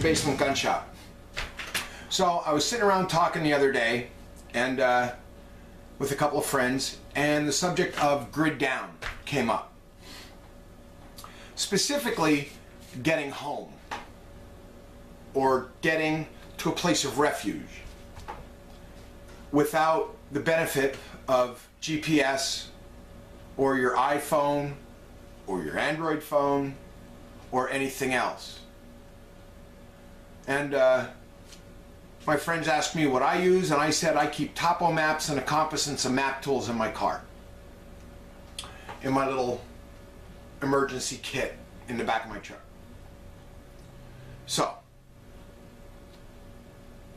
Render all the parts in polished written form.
Basement Gun Shop. So I was sitting around talking the other day and with a couple of friends, and the subject of grid down came up. Specifically, getting home or getting to a place of refuge without the benefit of GPS or your iPhone or your Android phone or anything else. And my friends asked me what I use, and I said I keep topo maps and a compass and some map tools in my car, in my little emergency kit in the back of my truck. So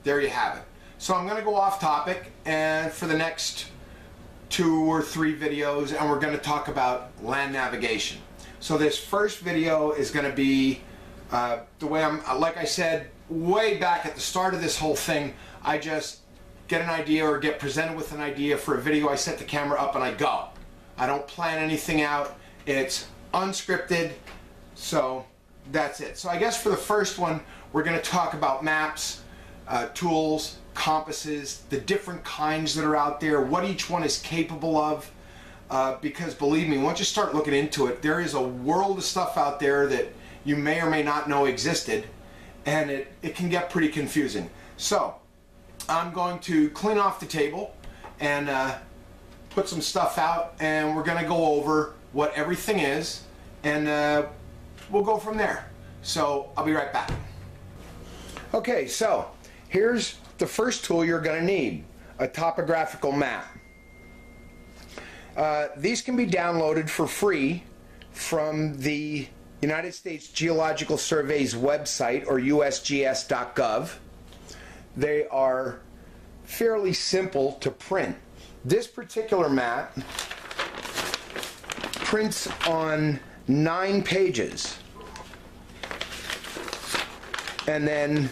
there you have it. So I'm going to go off topic and for the next 2 or 3 videos, and we're going to talk about land navigation. So this first video is going to be the way like I said way back at the start of this whole thing, I just get an idea or get presented with an idea for a video, I set the camera up and I go. I don't plan anything out, it's unscripted, so that's it. So I guess for the first one, we're going to talk about maps, tools, compasses, the different kinds that are out there, what each one is capable of, because believe me, once you start looking into it, there is a world of stuff out there that you may or may not know existed, and it can get pretty confusing. So I'm going to clean off the table and put some stuff out, and we're going to go over what everything is, and we'll go from there. So I'll be right back. Okay, so here's the first tool you're going to need, a topographical map. These can be downloaded for free from the United States Geological Survey's website, or usgs.gov. They are fairly simple to print. This particular map prints on 9 pages, and then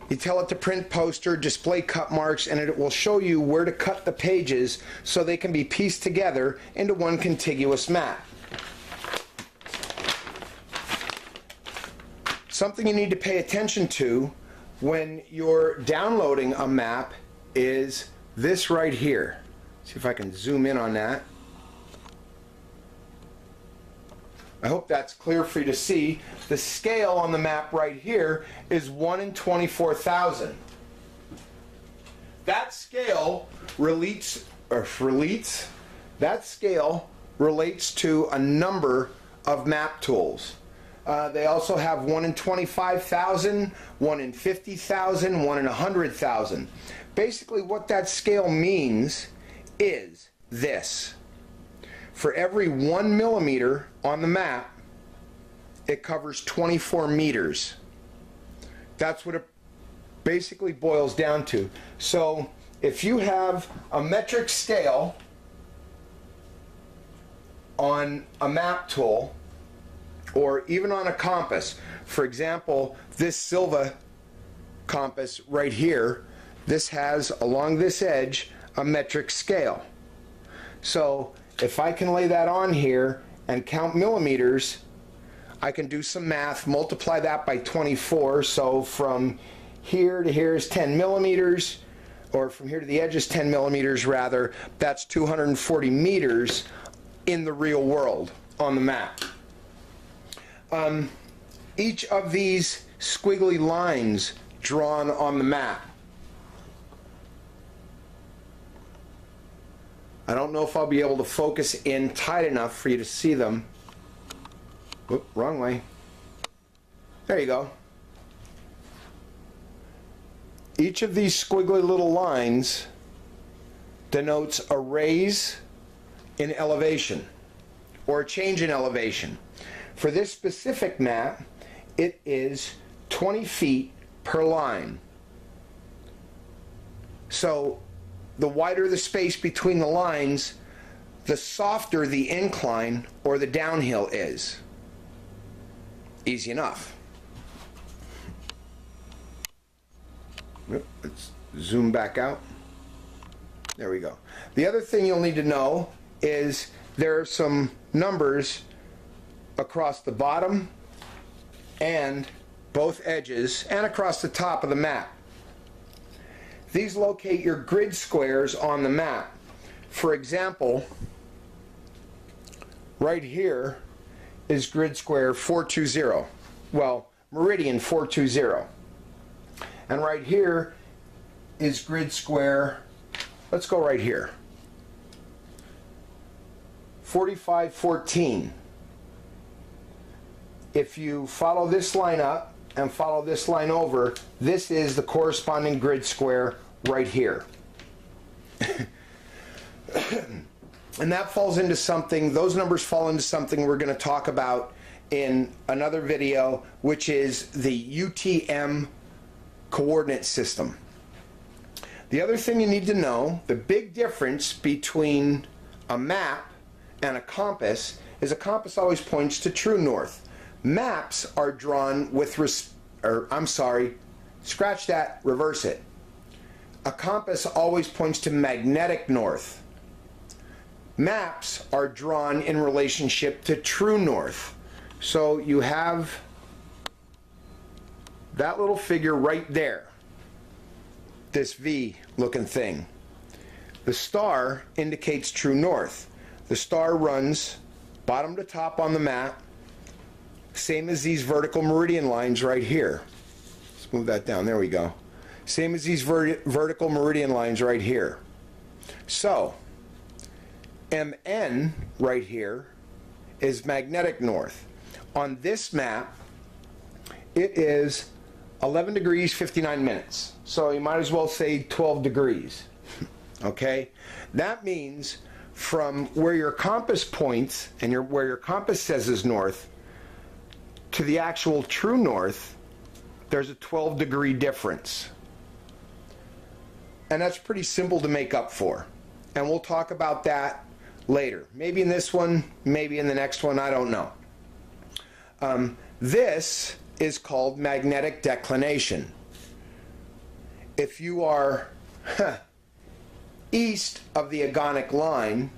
you tell it to print poster, display cut marks, and it will show you where to cut the pages so they can be pieced together into one contiguous map. Something you need to pay attention to when you're downloading a map is this right here. See if I can zoom in on that. I hope that's clear for you to see. The scale on the map right here is 1 in 24,000. That scale relates to a number of map tools. They also have 1 in 25,000, 1 in 50,000, 1 in 100,000. Basically what that scale means is this. For every 1 millimeter on the map, it covers 24 meters. That's what it basically boils down to. So if you have a metric scale on a map tool, or even on a compass, for example, this Silva compass right here, this has along this edge a metric scale. So if I can lay that on here and count millimeters, I can do some math, multiply that by 24, so from here to here is 10 millimeters, or from here to the edge is 10 millimeters rather. That's 240 meters in the real world on the map. Each of these squiggly lines drawn on the map, I don't know if I'll be able to focus in tight enough for you to see them. Whoop, wrong way. There you go. Each of these squiggly little lines denotes a raise in elevation or a change in elevation. For this specific map, it is 20 feet per line. So the wider the space between the lines, the softer the incline or the downhill is. Easy enough. Let's zoom back out. There we go. The other thing you'll need to know is there are some numbers across the bottom and both edges and across the top of the map. These locate your grid squares on the map. For example, right here is grid square 420. Well, meridian 420. And right here is grid square, let's go right here, 4514. If you follow this line up and follow this line over, this is the corresponding grid square right here. And that falls into something, those numbers fall into something we're going to talk about in another video, which is the UTM coordinate system. The other thing you need to know, the big difference between a map and a compass is a compass always points to true north. Maps are drawn with scratch that, reverse it. A compass always points to magnetic north. Maps are drawn in relationship to true north. So you have that little figure right there, this V looking thing. The star indicates true north. The star runs bottom to top on the map, same as these vertical meridian lines right here. Let's move that down, there we go. Same as these vertical meridian lines right here. So MN right here is magnetic north. On this map, it is 11 degrees 59 minutes. So you might as well say 12 degrees. Okay? That means from where your compass points and where your compass says is north to the actual true north, there's a 12-degree difference. And that's pretty simple to make up for. And we'll talk about that later. Maybe in this one, maybe in the next one, I don't know. This is called magnetic declination. If you are east of the agonic line,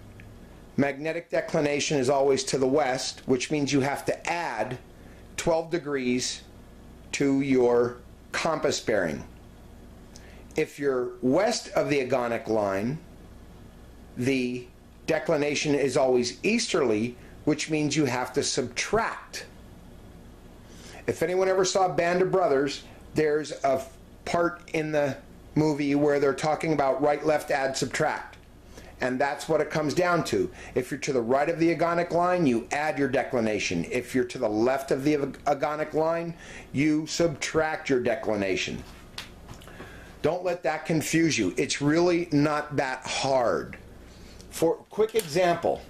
magnetic declination is always to the west, which means you have to add 12 degrees to your compass bearing. If you're west of the agonic line, the declination is always easterly, which means you have to subtract. If anyone ever saw Band of Brothers, there's a part in the movie where they're talking about right, left, add, subtract. And that's what it comes down to. If you're to the right of the agonic line, you add your declination. If you're to the left of the agonic line, you subtract your declination. Don't let that confuse you. It's really not that hard. For a quick example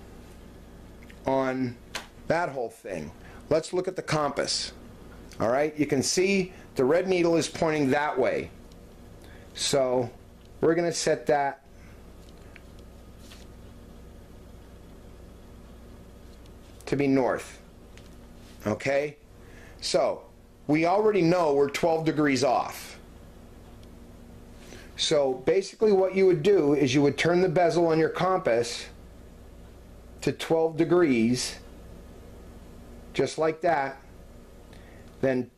on that whole thing, let's look at the compass. All right, you can see the red needle is pointing that way. So we're going to set that to be north. Okay, so we already know we're 12 degrees off. So basically what you would do is you would turn the bezel on your compass to 12 degrees, just like that, then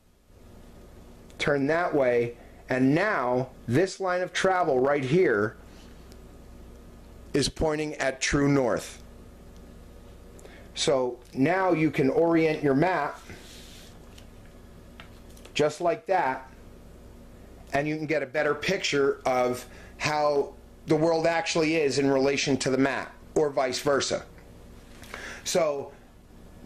turn that way, and now this line of travel right here is pointing at true north. So now you can orient your map just like that, and you can get a better picture of how the world actually is in relation to the map, or vice versa. So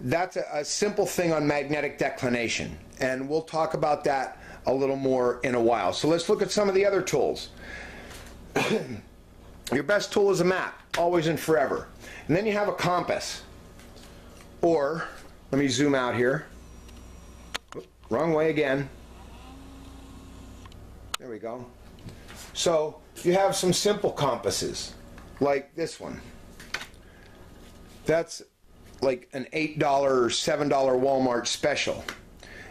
that's a simple thing on magnetic declination, and we'll talk about that a little more in a while. So let's look at some of the other tools. Your best tool is a map, always and forever. And then you have a compass. Or, let me zoom out here. Wrong way again. There we go. So you have some simple compasses, like this one. That's like an $8 or $7 Walmart special.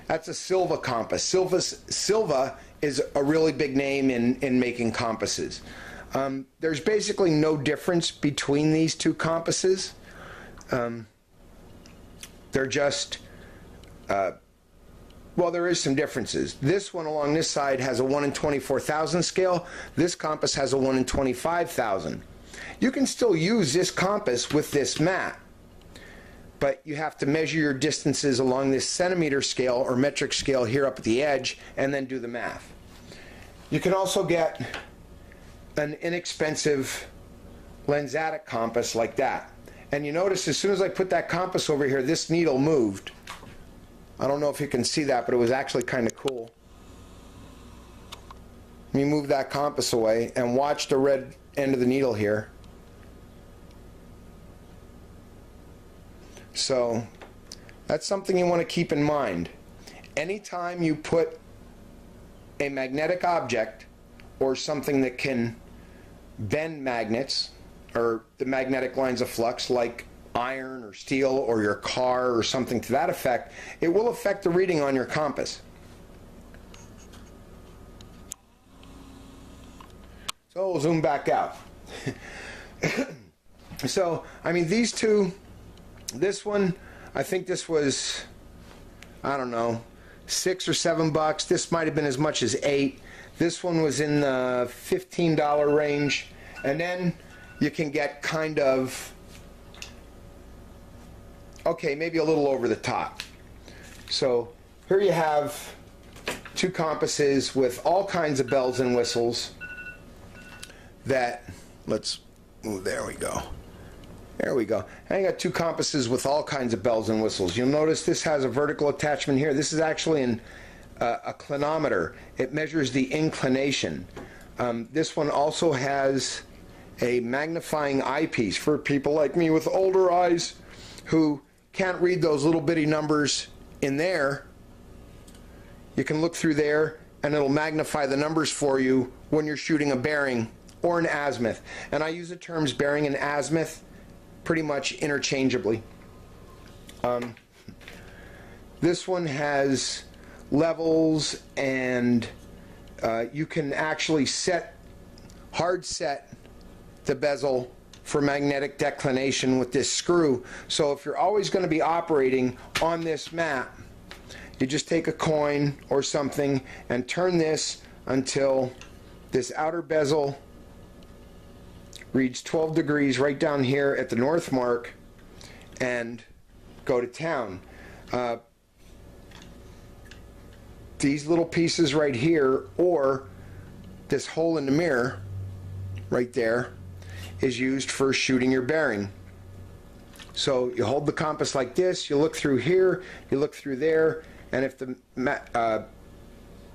That's a Silva compass. Silva is a really big name in making compasses. There's basically no difference between these two compasses. They're just Well, there is some differences. This one along this side has a 1 in 24,000 scale. This compass has a 1 in 25,000. You can still use this compass with this map, but you have to measure your distances along this centimeter scale or metric scale here up at the edge and then do the math. You can also get an inexpensive Lensatic compass like that. And you notice as soon as I put that compass over here, this needle moved. I don't know if you can see that, but it was actually kind of cool. Let me move that compass away and watch the red end of the needle here. So that's something you want to keep in mind. Anytime you put a magnetic object or something that can bend magnets or the magnetic lines of flux like iron or steel or your car or something to that effect, it will affect the reading on your compass. So we'll zoom back out. So, I mean, these two, this one, I think this was, I don't know, $6 or $7. This might have been as much as $8. This one was in the $15 range. And then you can get kind of, okay, maybe a little over the top. So here you have two compasses with all kinds of bells and whistles that, let's move, there we go. There we go. And I got two compasses with all kinds of bells and whistles. You'll notice this has a vertical attachment here. This is actually a clinometer. It measures the inclination. This one also has a magnifying eyepiece for people like me with older eyes who can't read those little bitty numbers in there. You can look through there and it'll magnify the numbers for you when you're shooting a bearing or an azimuth. And I use the terms bearing and azimuth pretty much interchangeably. This one has levels, and you can actually hard set the bezel for magnetic declination with this screw. So if you're always going to be operating on this map, you just take a coin or something and turn this until this outer bezel reads 12 degrees right down here at the north mark and go to town. These little pieces right here, or this hole in the mirror right there, is used for shooting your bearing. So you hold the compass like this, you look through here, you look through there, and if the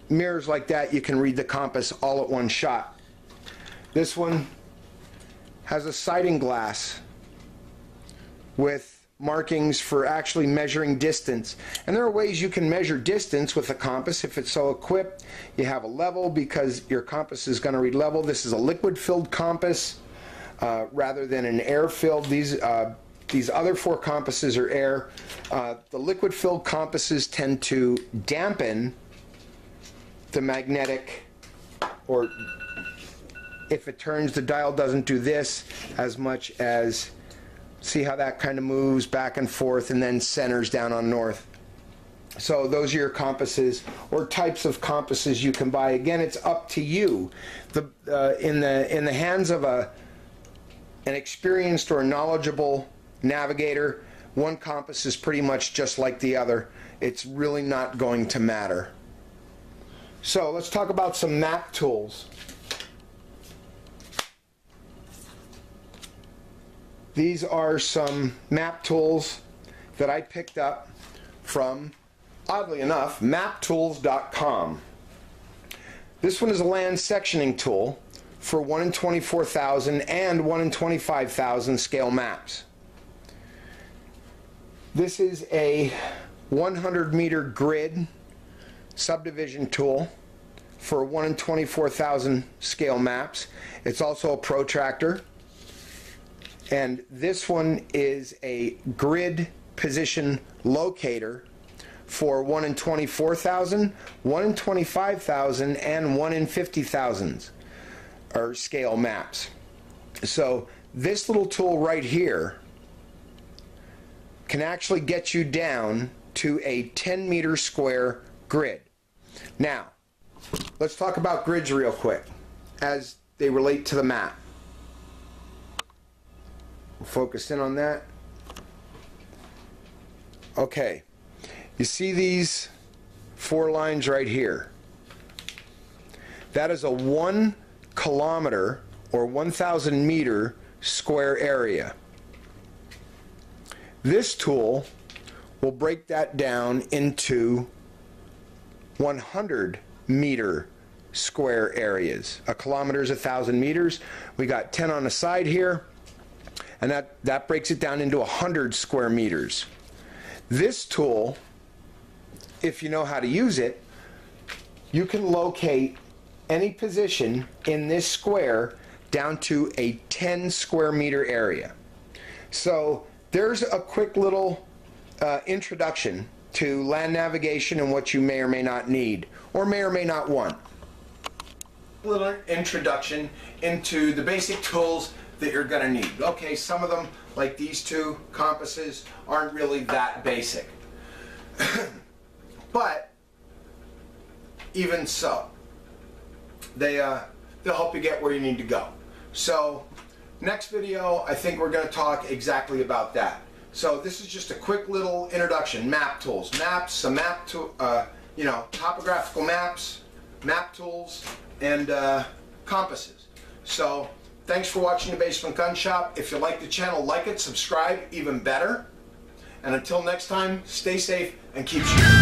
mirror's like that, you can read the compass all at one shot. This one has a sighting glass with markings for actually measuring distance. And there are ways you can measure distance with a compass if it's so equipped. You have a level because your compass is going to read level. This is a liquid-filled compass rather than an air-filled. These other four compasses are air. The liquid-filled compasses tend to dampen the magnetic, or if it turns, the dial doesn't do this as much as, see how that kind of moves back and forth and then centers down on north. So those are your compasses, or types of compasses you can buy. Again, it's up to you. In the hands of an experienced or knowledgeable navigator, one compass is pretty much just like the other. It's really not going to matter. So let's talk about some map tools. These are some map tools that I picked up from, oddly enough, maptools.com. This one is a land sectioning tool for 1 in 24,000 and 1 in 25,000 scale maps. This is a 100-meter grid subdivision tool for 1 in 24,000 scale maps. It's also a protractor. And this one is a grid position locator for 1 in 24,000, 1 in 25,000, and 1 in 50,000 or scale maps. So this little tool right here can actually get you down to a 10-meter square grid. Now, let's talk about grids real quick as they relate to the map. We'll focus in on that. Okay, you see these 4 lines right here? That is a 1 kilometer or 1,000 meter square area. This tool will break that down into 100 meter square areas. A kilometer is 1,000 meters. We got 10 on the side here, and that breaks it down into 100 square meters. This tool, if you know how to use it, you can locate any position in this square down to a 10 square meter area. So there's a quick little introduction to land navigation and what you may or may not need or may not want. A little introduction into the basic tools that you're going to need. Okay, some of them, like these 2 compasses, aren't really that basic. But even so, they'll help you get where you need to go. So next video, I think we're going to talk exactly about that. So this is just a quick little introduction. Map tools, maps, some map tool, topographical maps, map tools, and compasses. So thanks for watching the Basement Gun Shop. If you like the channel, like it, subscribe, even better. And until next time, stay safe and keep shooting.